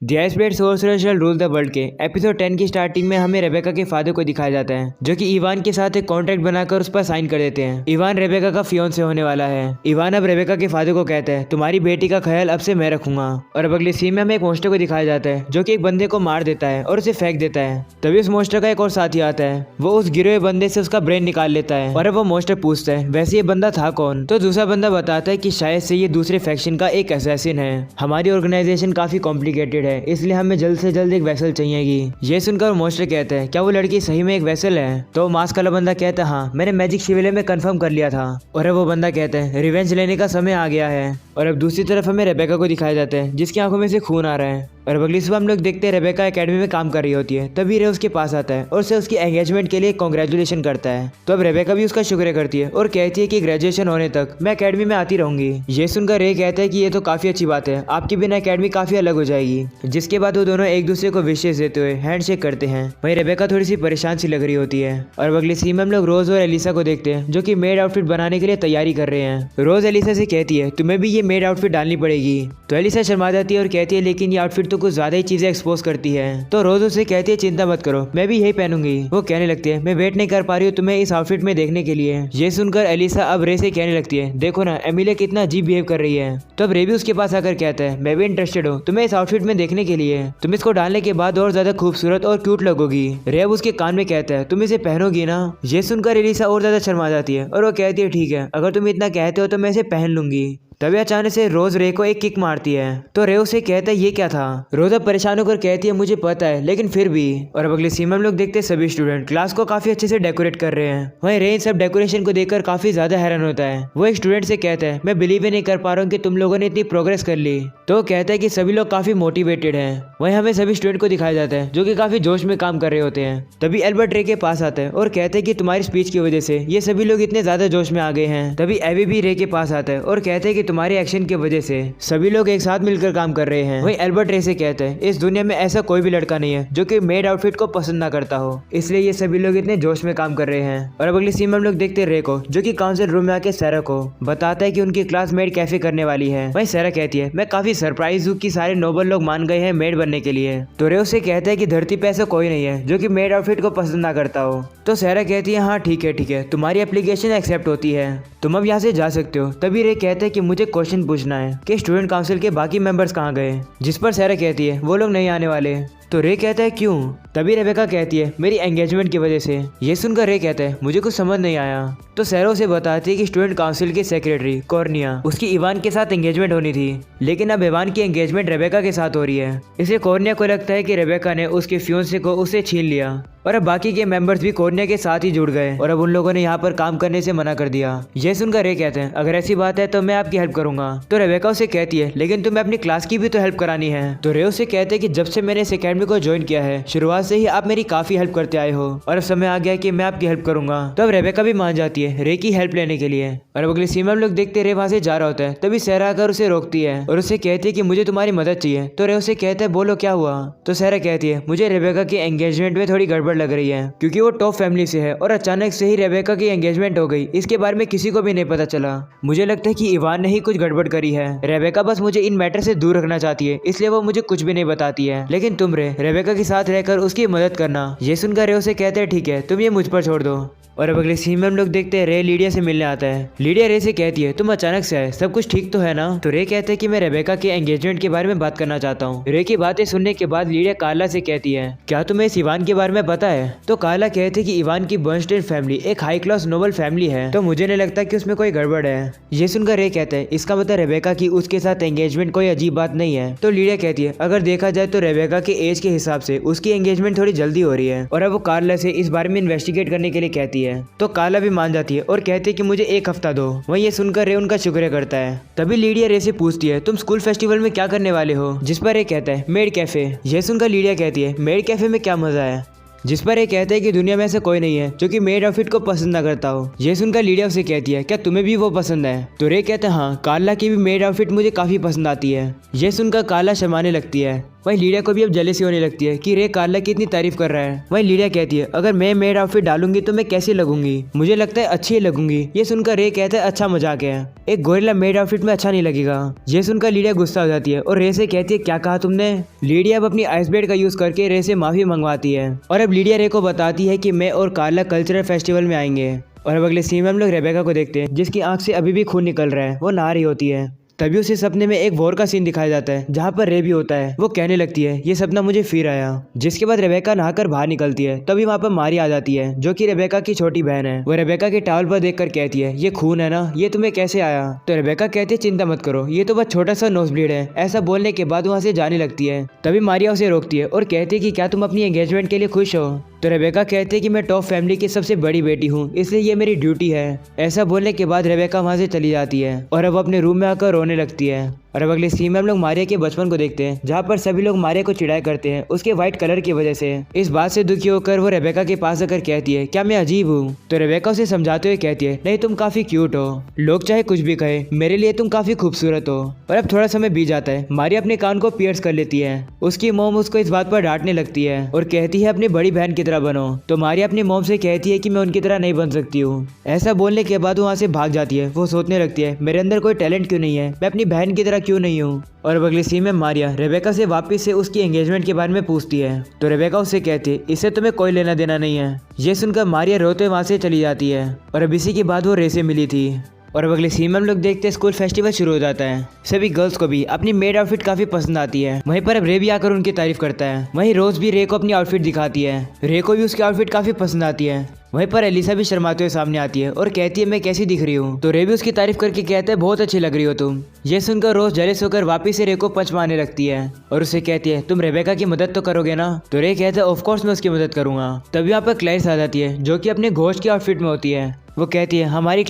The iceberg sorcerer shall rule the world के episode 10 की starting में हमें रेबेका के फादर को दिखाया जाता है, जो कि इवान के साथ एक कॉन्ट्रैक्ट बनाकर उस पर साइन कर देते हैं। इवान रेबेका का फियोंसे होने वाला है। इवान अब रेबेका के फादर को कहता है, तुम्हारी बेटी का ख्याल अब से मैं रखूंगा। और अब अगले सीन में हमें एक मॉन्स्टर को दिखाया जाता है, जो कि एक बंदे को मार देता है और उसे फेंक देता है। तभी उस मॉन्स्टर का एक और साथी आता है, वो उस गिरे हुए बंदे से उसका ब्रेन निकाल लेता है। और अब वो मॉन्स्टर पूछता है, वैसे ये बंदा था कौन? तो दूसरा बंदा बताता है कि शायद से ये दूसरे फैक्शन का एक असैसिन है। हमारी ऑर्गेनाइजेशन काफी कॉम्प्लिकेटेड है, इसलिए हमें जल्द से जल्द एक वेसल चाहिएगी। ये सुनकर मॉन्स्टर कहते हैं, क्या वो लड़की सही में एक वेसल है? तो मास्क वाला बंदा कहता है, हाँ मैंने मैजिक शिविले में कंफर्म कर लिया था। और अब वो बंदा कहता है, रिवेंज लेने का समय आ गया है। और अब दूसरी तरफ हमें रेबेका को दिखाया जाता है, जिसकी आंखों में से खून आ रहा है। और अब अगली सुबह हम लोग देखते हैं रेबेका एकेडमी में काम कर रही होती है। तभी रे उसके पास आता है और उसे उसकी एंगेजमेंट के लिए कॉन्ग्रेचुलेशन करता है। तो अब रेबेका भी उसका शुक्रिया करती है और कहती है कि ग्रेजुएशन होने तक मैं एकेडमी में आती रहूंगी। ये सुनकर रे कहता है कि ये तो काफी अच्छी बात है, आपकी बिना एकेडमी काफी अलग हो जाएगी। जिसके बाद वो दोनों एक दूसरे को विशेष देते हुए हैंडशेक करते हैं। वहीं रेबेका थोड़ी सी परेशान सी लग रही होती है। और अगली सीन में हम लोग रोज और एलिसा को देखते हैं, जो कि मेड आउटफिट बनाने के लिए तैयारी कर रहे हैं। रोज एलिसा से कहती है, तुम्हें भी ये मेड आउटफिट डालनी पड़ेगी। तो एलिसा शर्मा जाती है और कहती है, लेकिन ये आउटफिट तो कुछ ज्यादा ही चीजें एक्सपोज करती है। तो रोज उसे कहती है, चिंता मत करो, मैं भी यही पहनूंगी। वो कहने लगती है, मैं वेट नहीं कर पा रही हूँ तुम्हें इस आउटफिट में देखने के लिए। ये सुनकर एलिसा अब रे से कहने लगती है, देखो ना एमिलिया कितना अजीब बिहेव कर रही है। तो अब रे भी उसके पास आकर कहता है, मैं भी इंटरेस्टेड हूँ तुम्हें इस आउटफिट में देखने के लिए, तुम इसको डालने के बाद और ज्यादा खूबसूरत और क्यूट लगोगी। रे अब उसके कान में कहता है, तुम इसे पहनोगी ना? ये सुनकर एलिसा और ज्यादा शर्मा जाती है और वो कहती है, ठीक है अगर तुम इतना कहते हो तो मैं इसे पहन लूंगी। तभी अचानक से रोज रे को एक किक मारती है। तो रे उसे कहता है, ये क्या था? रोज अब परेशान होकर कहती है, मुझे पता है लेकिन फिर भी। और अब अगले सीन में हम लोग देखते हैं सभी स्टूडेंट क्लास को काफी अच्छे से डेकोरेट कर रहे हैं। वहीं रे इन सब डेकोरेशन को देखकर काफी ज्यादा हैरान होता है। वो एक स्टूडेंट से कहता है, मैं बिलीव ही नहीं कर पा रहा हूँ कि तुम लोगों ने इतनी प्रोग्रेस कर ली। तो कहता है कि सभी लोग काफी मोटिवेटेड हैं। वहीं हमें सभी स्टूडेंट को दिखाया जाता है, जो कि काफी जोश में काम कर रहे होते हैं। तभी एल्बर्ट रे के पास आता है और कहता है कि तुम्हारी स्पीच की वजह से ये सभी लोग इतने ज्यादा जोश में आ गए हैं। तभी एवी भी रे के पास आता है और कहता है कि तुम्हारे एक्शन के वजह से सभी लोग एक साथ मिलकर काम कर रहे हैं। वहीं एल्बर्ट रे से कहते हैं, इस दुनिया में ऐसा कोई भी लड़का नहीं है जो कि मेड आउटफिट को पसंद ना करता हो, इसलिए ये सभी लोग इतने जोश में काम कर रहे हैं। और अब अगली सीन में हम लोग देखते हैं रे को, जो कि काउंसिल रूम में आके सैरा को बताता है कि उनकी क्लास मेड कैफे करने वाली है। वहीं सैरा कहती है, मैं काफी सरप्राइज हूँ कि सारे नोबल लोग मान गए हैं मेड बनने के लिए। तो रे उसे कहता है कि धरती पे ऐसा कोई नहीं है जो कि मेड आउटफिट को पसंद ना करता हो। तो सैरा कहती है, हाँ ठीक है तुम्हारी एप्लीकेशन एक्सेप्ट होती है, तुम अब यहाँ से जा सकते हो। तभी रे कहते हैं कि मुझे क्वेश्चन पूछना है कि स्टूडेंट काउंसिल के बाकी मेंबर्स कहाँ गए? जिस पर सैरा कहती है, वो लोग नहीं आने वाले। तो रे कहता है, क्यों? तभी रेबेका कहती है, मेरी एंगेजमेंट की वजह से। ये सुनकर रे कहता है, मुझे कुछ समझ नहीं आया। तो सैरा उसे बताती है कि स्टूडेंट काउंसिल की सेक्रेटरी कॉर्निया, उसकी इवान के साथ एंगेजमेंट होनी थी, लेकिन अब इवान की एंगेजमेंट रेबेका के साथ हो रही है। इसलिए कॉर्निया को लगता है कि रेबेका ने उसके फियोंसे को उससे छीन लिया और अब बाकी के मेंबर्स भी कॉर्निया के साथ ही जुड़ गए और अब उन लोगों ने यहाँ पर काम करने से मना कर दिया। ये सुनकर रे कहते हैं, अगर ऐसी बात है तो मैं आपकी हेल्प करूंगा। तो रेबेका उसे कहती है, लेकिन तुम्हें अपनी क्लास की भी तो हेल्प करानी है। तो रे उसे कहते हैं कि जब से मैंने इस एकेडमी को ज्वाइन किया है, शुरुआत से ही आप मेरी काफी हेल्प करते आए हो और अब समय आ गया कि मैं आपकी हेल्प करूंगा। तो अब रेबेका भी मान जाती है रे की हेल्प लेने के लिए। और अब अगली सीन में हम लोग देखते रे वहां से जा रहा होता है। तभी सैरा आकर उसे रोकती है और उसे कहती है कि मुझे तुम्हारी मदद चाहिए। तो रे उसे कहता है, बोलो क्या हुआ? तो सैरा कहती है, मुझे रेबेका की एंगेजमेंट में थोड़ी गड़बड़ लग रही है, क्योंकि वो टॉप फैमिली से है और अचानक से ही रेबेका की एंगेजमेंट हो गई। इसके बारे में किसी को भी नहीं पता चला। मुझे लगता है कि इवान ने ही कुछ गड़बड़ करी है। रेबेका बस मुझे इन मैटर से दूर रखना चाहती है, इसलिए वो मुझे कुछ भी नहीं बताती है। लेकिन तुम रेबेका के साथ रहकर उसकी मदद करना। ये सुनकर रे उसे कहते हैं, ठीक है तुम ये मुझ पर छोड़ दो। और अब अगले सीन में हम लोग देखते हैं रे लीडिया से मिलने आता है। लीडिया रे से कहती है, तुम अचानक से आए, सब कुछ ठीक तो है ना? तो रे कहते हैं कि मैं रेबेका के एंगेजमेंट के बारे में बात करना चाहता हूँ। रे की बातें सुनने के बाद लीडिया कार्ला से कहती है, क्या तुम्हें इस इवान के बारे में पता है? तो कार्ला कहते हैं कि इवान की बर्नस्टेन फैमिली एक हाई क्लास नोबल फैमिली है, तो मुझे नहीं लगता कि उसमें कोई गड़बड़ है। ये सुनकर रे कहते हैं, इसका मतलब रेबेका की उसके साथ एंगेजमेंट कोई अजीब बात नहीं है। तो लीडिया कहती है, अगर देखा जाए तो रेबेका के एज के हिसाब से उसकी एंगेजमेंट थोड़ी जल्दी हो रही है। और अब वो कार्ला से इस बारे में इन्वेस्टिगेट करने के लिए कहती है। तो कार्ला भी मान जाती है और कहती है कि मुझे एक हफ्ता दो। वहीं ये सुनकर रे उनका शुक्रिया करता है। तभी लीडिया रे से पूछती है, तुम स्कूल फेस्टिवल में क्या करने वाले हो? जिस पर रे कहता है, मेड कैफे। ये सुनकर लीडिया कहती है, मेड कैफे में क्या मजा है? जिस पर ये कहते हैं कि दुनिया में ऐसा कोई नहीं है जो कि मेड आउटफिट को पसंद ना करता हो। ये सुनकर लीडिया उसे कहती है, क्या तुम्हें भी वो पसंद है? तो रे कहते हैं, हाँ कार्ला की भी मेड आउटफिट मुझे काफी पसंद आती है। ये सुनकर कार्ला शर्माने लगती है। वहीं लीडिया को भी अब जेलसी होने लगती है कि रे कार्ला की इतनी तारीफ कर रहा है। वहीं लीडिया कहती है अगर मैं मेड आउटफिट डालूंगी तो मैं कैसी लगूंगी, मुझे लगता है अच्छी ही लगूंगी। ये सुनकर रे कहता है अच्छा मजाक है, एक गोरिल्ला मेड आउटफिट में अच्छा नहीं लगेगा। ये सुनकर लीडिया गुस्सा हो जाती है और रे से कहती है क्या कहा तुमने। लीडिया अब अपनी आइस ब्लेड का यूज करके रे से माफी मंगवाती है और अब लीडिया रे को बताती है कि मैं और कार्ला कल्चरल फेस्टिवल में आएंगे। और अब अगले सीन में हम लोग रेबेका को देखते हैं जिसकी आंख से अभी भी खून निकल रहा है, वो नहा रही होती है। तभी उसे सपने में एक वॉर का सीन दिखाया जाता है जहाँ पर रे भी होता है। वो कहने लगती है ये सपना मुझे फिर आया। जिसके बाद रेबेका नहाकर बाहर निकलती है, तभी वहाँ पर मारिया आ जाती है जो कि रेबेका की छोटी बहन है। वो रेबेका के टॉवल पर देखकर कहती है ये खून है ना, ये तुम्हें कैसे आया। तो रेबेका कहती है चिंता मत करो, ये तो बस छोटा सा नोज ब्लीड है। ऐसा बोलने के बाद वहाँ से जाने लगती है। तभी मारिया उसे रोकती है और कहती है कि क्या तुम अपनी एंगेजमेंट के लिए खुश हो। तो रेबेका कहती है कि मैं टॉप फैमिली की सबसे बड़ी बेटी हूँ, इसलिए ये मेरी ड्यूटी है। ऐसा बोलने के बाद रेबेका वहाँ से चली जाती है और अब अपने रूम में आकर रोने लगती है। और अब अगले सीन में हम लोग मारिया के बचपन को देखते हैं जहाँ पर सभी लोग मारिया को चिढ़ाया करते हैं उसके व्हाइट कलर की वजह से। इस बात से दुखी होकर वो रेबेका के पास आकर कहती है क्या मैं अजीब हूँ। तो रेबेका उसे समझाते हुए कहती है नहीं तुम काफी क्यूट हो, लोग चाहे कुछ भी कहे मेरे लिए तुम काफी खूबसूरत हो। और अब थोड़ा समय बीत जाता है, मारिया अपने कान को पियर्स कर लेती है। उसकी मोम उसको इस बात पर डांटने लगती है और कहती है अपनी बड़ी बहन की तरह बनो। तो मारिया अपनी मोम से कहती है कि मैं उनकी तरह नहीं बन सकती हूँ। ऐसा बोलने के बाद वो वहाँ से भाग जाती है। वो सोचने लगती है मेरे अंदर कोई टैलेंट क्यों नहीं है, मैं अपनी बहन की तरह क्यों नहीं हूँ। और अब अगले सीन में मारिया रेबेका से वापस से उसकी एंगेजमेंट के बारे में पूछती है। तो रेबेका उससे कहती है इससे तुम्हें कोई लेना देना नहीं है। ये सुनकर मारिया रोते वहाँ से चली जाती है। और अब इसी के बाद वो रे से मिली थी। और अब अगले सीन में हम लोग देखते हैं स्कूल फेस्टिवल शुरू हो जाता है। सभी गर्ल्स को भी अपनी मेड आउटफिट काफी पसंद आती है। वहीं पर अब रे भी आकर उनकी तारीफ करता है। वहीं रोज भी रे को अपनी आउटफिट दिखाती है। रे को भी उसकी आउटफिट काफी पसंद आती है। वहीं पर एलिसा भी शर्माते हुए सामने आती है और कहती है मैं कैसी दिख रही हूँ। तो रे भी उसकी तारीफ करके कहता है बहुत अच्छी लग रही हो तुम। ये सुनकर रोज जेलस होकर वापिस से रे को पंच मारने लगती है और उसे कहती है तुम रेबेका की मदद तो करोगे ना। तो रे कहता है ऑफ कोर्स मैं उसकी मदद करूंगा। तभी यहाँ पर क्लैरिस आ जाती है जो कि अपने घोस्ट की आउटफिट में होती है। वो कहती है हमारी